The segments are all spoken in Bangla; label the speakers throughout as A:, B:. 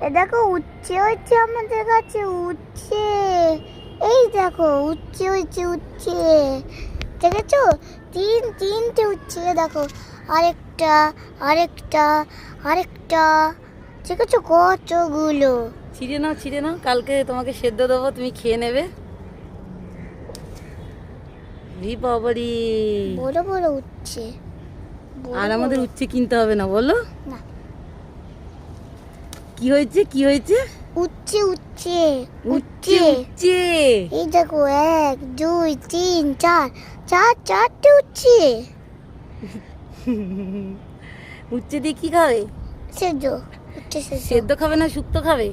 A: এ দেখো উচ্ছে হচ্ছে আমাদের কাছে উচ্ছে। এই দেখো উচ্ছে হচ্ছে উচ্ছে, দেখেছো? তিনটে উচ্ছে, দেখো আরেকটা আরেকটা আরেকটা, দেখেছো কতগুলো?
B: ছিঁড়ে নাও, কালকে তোমাকে সেদ্ধ দেবো, তুমি খেয়ে নেবে। রি বাবারি,
A: বড় বড় উচ্ছে,
B: আর আমাদের উচ্ছে কিনতে হবে না, বলো?
A: না,
B: কি হয়েছে কি হয়েছে?
A: উচ্ছে উচ্ছে
B: উচ্ছে উচ্ছে।
A: এই দেখো 1 2 3 4, চারটে উচ্ছে।
B: উচ্ছে দিয়ে কি খাবে?
A: সেদ্ধ, উচ্ছে সেদ্ধ।
B: সেদ্ধ খাবে না শুক্তো খাবে?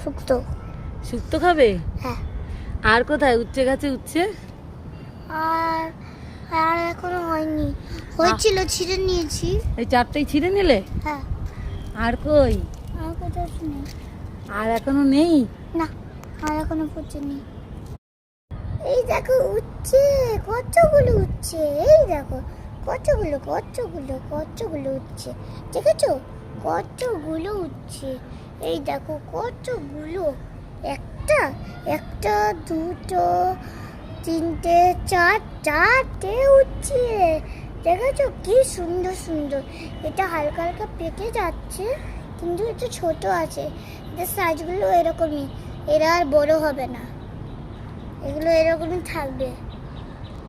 A: শুক্তো।
B: শুক্তো খাবে।
A: হ্যাঁ।
B: আর কোথায় উচ্ছে গাছে উচ্ছে?
A: আর আর এখনো হয়নি, হয়েছিল ছিঁড়ে নিয়েছি।
B: এই চারটেই ছিঁড়ে নিলে?
A: হ্যাঁ।
B: আর কই?
A: আর কোথাও নেই।
B: আর এখনো নেই?
A: না, আর এখনো পচেনি। এই দেখো উচ্ছে, কতগুলো উচ্ছে। এই দেখো কতগুলো উচ্ছে, দেখেছো? কতগুলো উচ্ছে, এই দেখো কতগুলো। একটা একটা দুটো তিনটে চারটে উচ্ছে, দেখেছো কি সুন্দর সুন্দর। এটা হালকা হালকা পেকে যাচ্ছে, কিন্তু একটু ছোট আছে। এদের সাইজগুলো এরকমই, এরা আর বড় হবে না, এগুলো এরকমই থাকবে।